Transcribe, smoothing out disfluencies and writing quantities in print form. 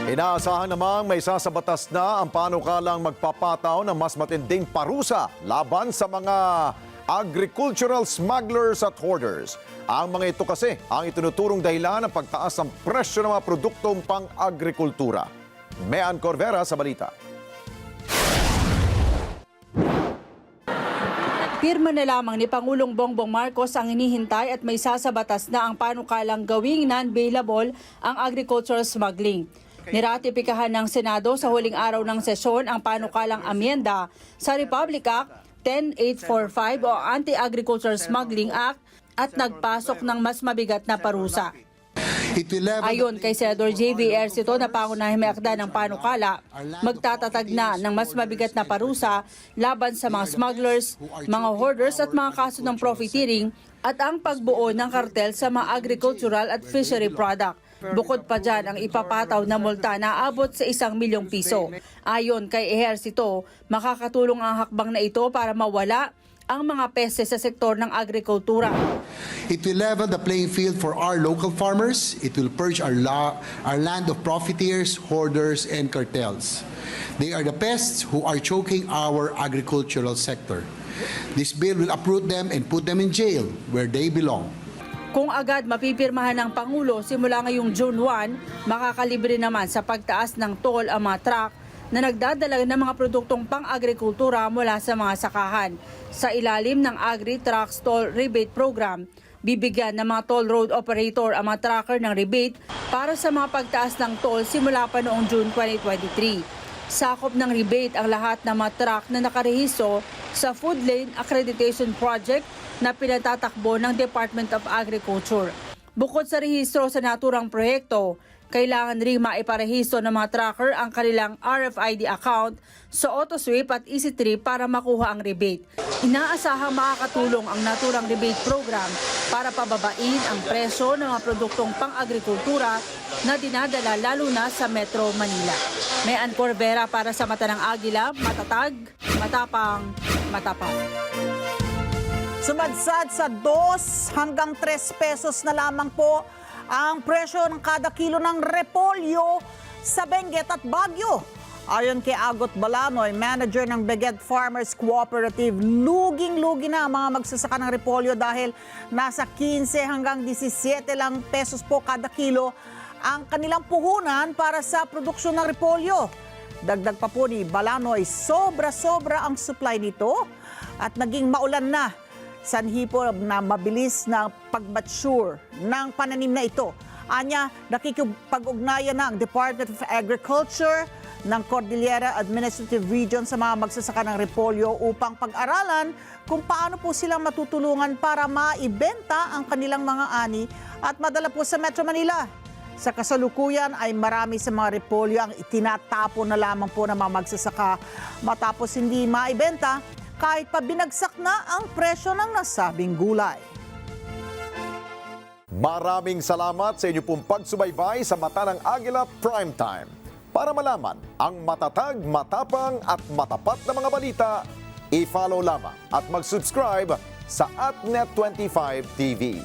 Inaasahan namang may sasabatas na ang panukalang magpapataw ng mas matinding parusa laban sa mga agricultural smugglers at hoarders. Ang mga ito kasi ang itinuturong dahilan ng pagtaas ng presyo ng mga produktong pang-agrikultura. Mean Corvera sa balita. Pirma na lamang ni Pangulong Bongbong Marcos ang inihintay at may sasabatas na ang panukalang gawing non-bailable ang agricultural smuggling. Niratipikahan ng Senado sa huling araw ng sesyon ang panukalang amyenda sa Republic Act 10845 o Anti-Agricultural Smuggling Act at nagpasok ng mas mabigat na parusa. Ayon kay Senador J.V. Ejercito na pangunahing may akda ng panukala, magtatatag na ng mas mabigat na parusa laban sa mga smugglers, mga hoarders at mga kaso ng profiteering at ang pagbuo ng kartel sa mga agricultural at fishery product. Bukod pa dyan ang ipapataw na multa na abot sa 1 milyong piso. Ayon kay Ejercito, makakatulong ang hakbang na ito para mawala ang mga peste sa sektor ng agrikultura. It will level the playing field for our local farmers. It will purge our land of profiteers, hoarders, and cartels. They are the pests who are choking our agricultural sector. This bill will uproot them and put them in jail where they belong. Kung agad mapipirmahan ng Pangulo simula ngayong June 1, makakalibre naman sa pagtaas ng toll ang mga truck na nagdadala ng mga produktong pang-agrikultura mula sa mga sakahan. Sa ilalim ng Agri-Trucks Toll Rebate Program, bibigyan ng mga toll road operator ang mga trucker ng rebate para sa mga pagtaas ng toll simula pa noong June 2023. Sakop ng rebate ang lahat ng mga truck na nakarehistro sa Food Lane Accreditation Project na pinatatakbo ng Department of Agriculture. Bukod sa rehistro sa naturang proyekto, kailangan rin maiparehistro ng mga trucker ang kanilang RFID account sa AutoSweep at EasyTrip para makuha ang rebate. Inaasahang makakatulong ang naturang rebate program para pababain ang presyo ng mga produktong pang-agrikultura na dinadala lalo na sa Metro Manila. Mean Corvera para sa Mata ng Agila, matatag, matapang, matapat. Sumadsad sa 2 hanggang 3 pesos na lamang po ang presyo ng kada kilo ng repolyo sa Benguet at Baguio. Ayon kay Agot Balanoy, manager ng Benguet Farmers Cooperative, luging-lugi na ang mga magsasaka ng repolyo dahil nasa 15 hanggang 17 lang pesos po kada kilo ang kanilang puhunan para sa produksyon ng repolyo. Dagdag pa po ni Balanoy, sobra-sobra ang supply nito at naging maulan na. Sanhi po na mabilis na pag-mature ng pananim na ito. Anya, nakikipag-ugnayan na ang Department of Agriculture ng Cordillera Administrative Region sa mga magsasaka ng repolyo upang pag-aralan kung paano po silang matutulungan para maibenta ang kanilang mga ani at madala po sa Metro Manila. Sa kasalukuyan ay marami sa mga repolyo ang itinatapon na lamang po ng mga magsasaka matapos hindi maibenta kahit pa binagsak na ang presyo ng nasabing gulay. Maraming salamat sa inyo pong pagsubaybay sa Mata ng Agila Primetime. Para malaman ang matatag, matapang at matapat na mga balita, i-follow lamang at mag-subscribe sa @Net25 TV.